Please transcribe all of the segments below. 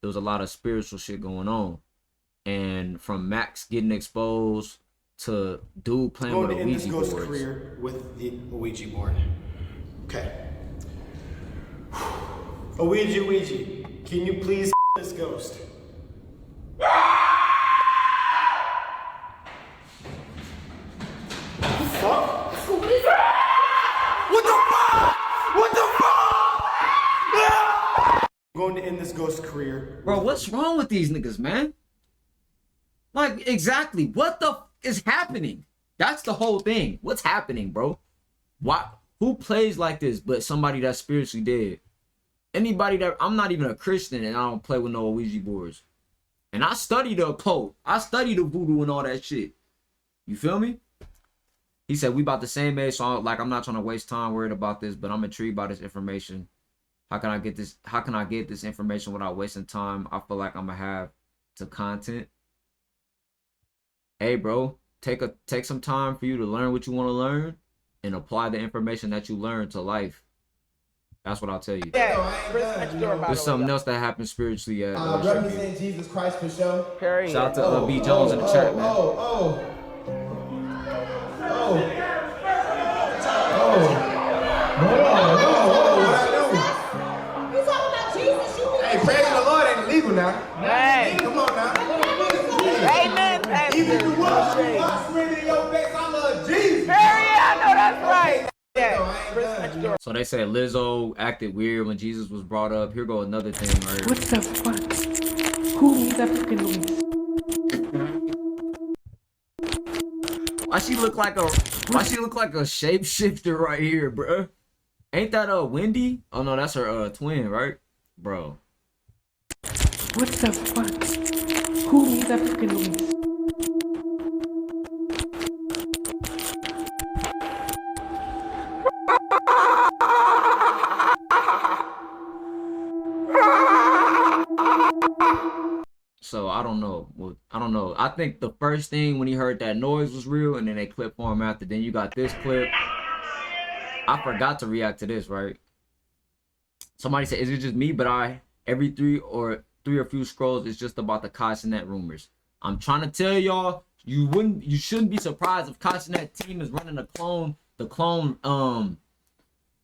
there was a lot of spiritual shit going on. And from Max getting exposed to dude playing with Going a to end this Ouija ghost board. career with the Ouija board. Okay. Ouija, can you please this ghost? Fuck? What the fuck? What the fuck? I'm going to end this ghost career. Bro, what's wrong with these niggas, man? Like, exactly. What the is happening? That's the whole thing. What's happening, bro? Why? Who plays like this but somebody that's spiritually dead? Anybody that... I'm not even a Christian and I don't play with no Ouija boards. And I study the occult. I study the voodoo and all that shit. You feel me? He said, we about the same age, so I'm not trying to waste time worried about this, but I'm intrigued by this information. How can I get this information without wasting time? I feel like I'm gonna have to content. Hey, bro, take some time for you to learn what you want to learn and apply the information that you learn to life. That's what I'll tell you. There's something else that happened spiritually at represent Jesus Christ for sure. Shout out to B Jones in the chat, man. Hey, praise the Lord ain't illegal now. Hey. Come on now. Amen, Pastor. Even if you wash me in your face, I love Jesus. Perry, I know that's right. Yeah. So they said Lizzo acted weird when Jesus was brought up. Here go another thing right here. What the fuck? Who made that fucking noise? Why she look like a shapeshifter right here, bro? Ain't that Wendy? Oh no, that's her twin, right? Bro. What the fuck? Who made that fucking noise? So I don't know. Well, I don't know. I think the first thing when he heard that noise was real, and then they clip for him after. Then you got this clip. I forgot to react to this, right? Somebody said, "Is it just me?" But every three or few scrolls, it's just about the Cenat rumors. I'm trying to tell y'all, you shouldn't be surprised if Cenat team is running the clone.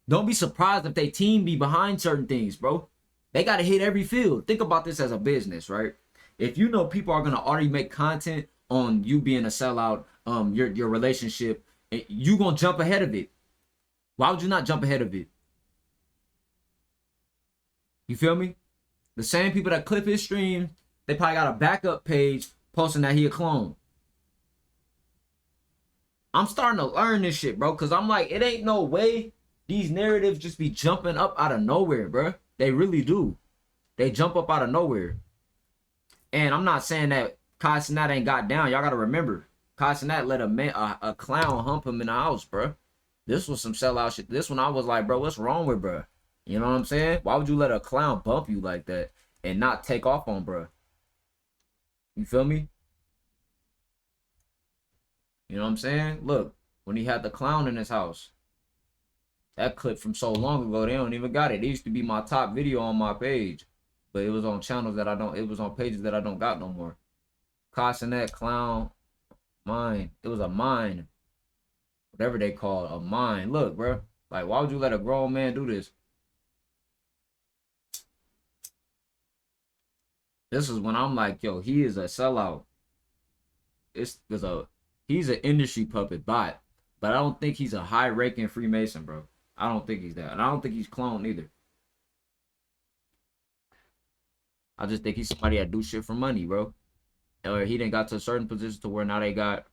Don't be surprised if they team be behind certain things, bro. They gotta hit every field. Think about this as a business, right? If you know people are gonna already make content on you being a sellout, your relationship, you gonna jump ahead of it. Why would you not jump ahead of it? You feel me? The same people that clip his stream, they probably got a backup page posting that he a clone. I'm starting to learn this shit, bro, because I'm like, it ain't no way these narratives just be jumping up out of nowhere, bro. They really do. They jump up out of nowhere. And I'm not saying that Cenat ain't got down. Y'all got to remember, Cenat let a clown hump him in the house, bro. This was some sellout shit. This one I was like, bro, what's wrong with bro? You know what I'm saying? Why would you let a clown bump you like that and not take off on bro? You feel me? You know what I'm saying? Look, when he had the clown in his house. That clip from so long ago, they don't even got it. It used to be my top video on my page. But it was on channels that I don't, it was on pages that I don't got no more. Cenat, clown, mine. It was a mine. Whatever they call it, a mine. Look, bro. Like, why would you let a grown man do this? This is when I'm like, yo, he is a sellout. He's an industry puppet bot. But I don't think he's a high-ranking Freemason, bro. I don't think he's that. And I don't think he's cloned either. I just think he's somebody that do shit for money, bro. Or he done got to a certain position to where now they got...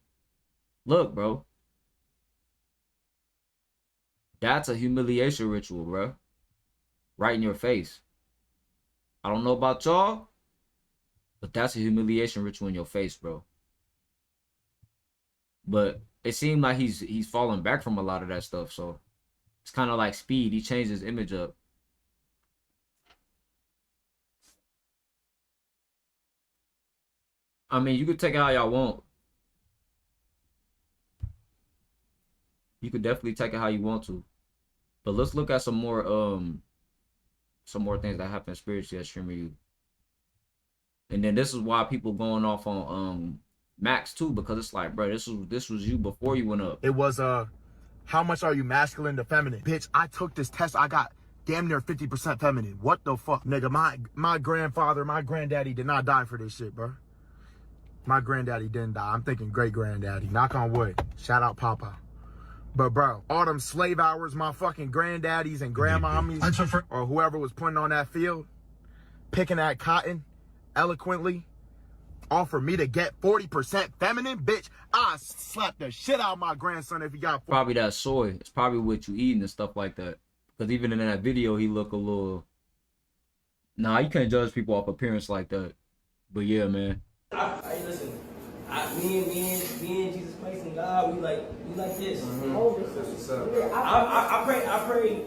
Look, bro. That's a humiliation ritual, bro. Right in your face. I don't know about y'all, but that's a humiliation ritual in your face, bro. But it seemed like he's falling back from a lot of that stuff, so it's kind of like Speed. He changed his image up. I mean, you could take it how y'all want. You could definitely take it how you want to. But let's look at some more things that happen spiritually at Streamer You. And then this is why people going off on Max too, because it's like, bro, this was you before you went up. It was how much are you masculine to feminine? Bitch, I took this test. I got damn near 50% feminine. What the fuck? Nigga, my grandfather, my granddaddy did not die for this shit, bro. My granddaddy didn't die. I'm thinking great granddaddy. Knock on wood. Shout out Papa. But bro, all them slave hours my fucking granddaddies and grandmommies or whoever was putting on that field, picking that cotton eloquently, all for me to get 40% feminine, bitch, I slap the shit out of my grandson if he got 40%. Probably that soy. It's probably what you eating and stuff like that. Because even in that video, he look a little... Nah, you can't judge people off appearance like that. But yeah, man. Listen, me and Jesus Christ and God, we like this. I pray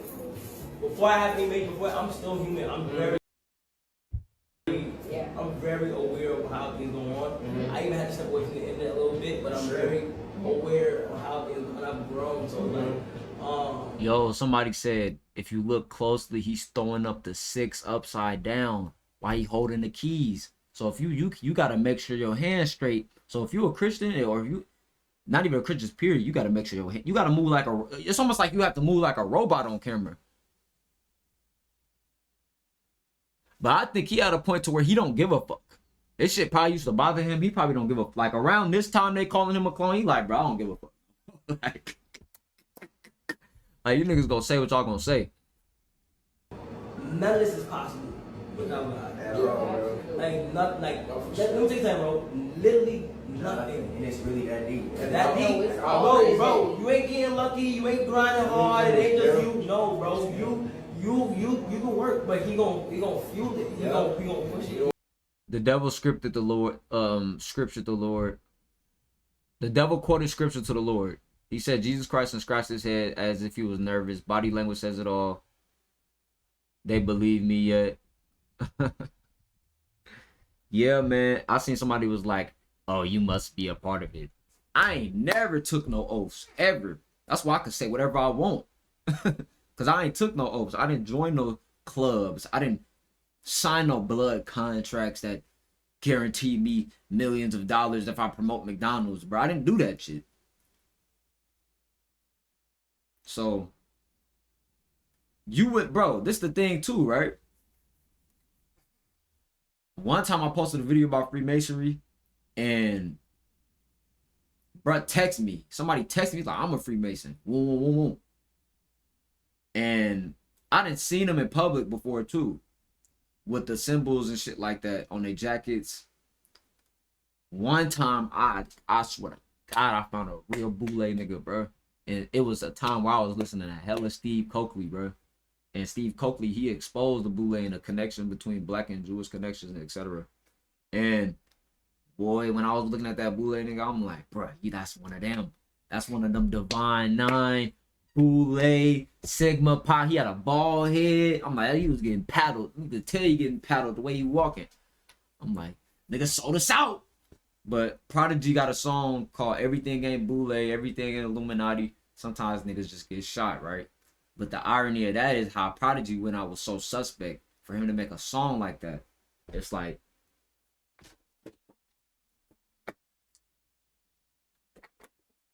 before I have any major, before I'm still human. I'm very aware of how things go on. I even had to step away from the internet a little bit, but I'm very aware of how things, and I've grown. So like, yo, somebody said if you look closely, he's throwing up the 6 upside down while he holding the keys. So if you gotta make sure your hand's straight. So if you a Christian or if you not even a Christian period, you gotta make sure your hand, you gotta move like a. It's almost like you have to move like a robot on camera. But I think he at a point to where he don't give a fuck. This shit probably used to bother him. He probably don't give a like around this time they calling him a clone. He like, bro, I don't give a fuck. like you niggas gonna say what y'all gonna say. None of this is possible without God. Like nothing. Like let me take that, bro. Literally nothing. And it's really that deep. That deep, bro. You ain't getting lucky. You ain't grinding hard. It ain't just you. No, bro. You can work, but he gonna fuel it. He gonna push it. The devil scripted the Lord, scriptured the Lord. The devil quoted scripture to the Lord. He said Jesus Christ and scratched his head as if he was nervous. Body language says it all. They believe me yet. Yeah, man. I seen somebody was like, oh, you must be a part of it. I ain't never took no oaths, ever. That's why I can say whatever I want. Because I ain't took no oaths. I didn't join no clubs. I didn't sign no blood contracts that guarantee me millions of dollars if I promote McDonald's, bro. I didn't do that shit. So, you would, bro, this the thing too, right? One time I posted a video about Freemasonry and bro text me. Somebody texted me like, I'm a Freemason. Woo. And I didn't seen them in public before too, with the symbols and shit like that on their jackets. One time, I swear to God, I found a real boule nigga, bro. And it was a time where I was listening to hella Steve Coakley, bro. And Steve Coakley, he exposed the boule and the connection between black and Jewish connections, etc. And boy, when I was looking at that boule nigga, I'm like, bro, that's one of them. That's one of them Divine Nine. Boule, Sigma Pi, he had a bald head. I'm like, he was getting paddled. You could tell he getting paddled the way he walking. I'm like, nigga sold us out. But Prodigy got a song called Everything Ain't Boule, Everything Ain't Illuminati. Sometimes niggas just get shot, right? But the irony of that is how Prodigy went out was so suspect for him to make a song like that. It's like,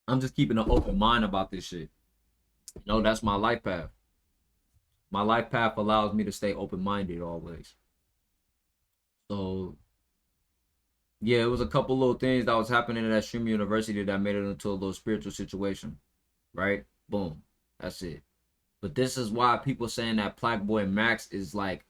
I'm just keeping an open mind about this shit. You know, that's my life path. My life path allows me to stay open-minded always. So, yeah, it was a couple little things that was happening at that Stream University that made it into a little spiritual situation. Right? Boom. That's it. But this is why people saying that Plaqueboymax is like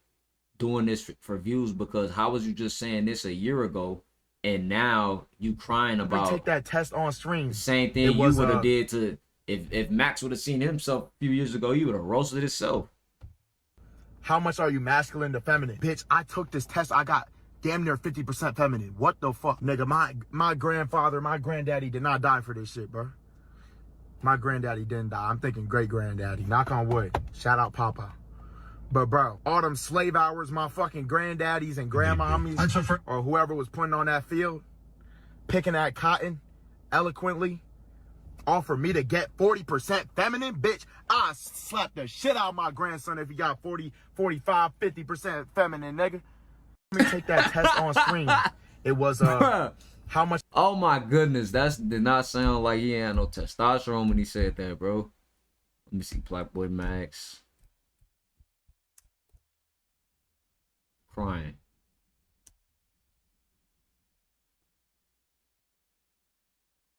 doing this for views, because how was you just saying this a year ago and now you crying about take that test on stream? The same thing you would have did to if Max would have seen himself a few years ago, he would have roasted himself. How much are you masculine to feminine? Bitch, I took this test. I got damn near 50% feminine. What the fuck? Nigga, my grandfather, my granddaddy did not die for this shit, bro. My granddaddy didn't die. I'm thinking great granddaddy. Knock on wood. Shout out Papa. But bro, all them slave hours my fucking granddaddies and grandmommies or whoever was putting on that field, picking that cotton eloquently, all for me to get 40% feminine, bitch, I slap the shit out of my grandson if he got 40, 45, 50% feminine, nigga. me take that test on screen. It was how much Oh my goodness, that did not sound like he had no testosterone when he said that, bro. Let me see, Plaqueboymax. Crying.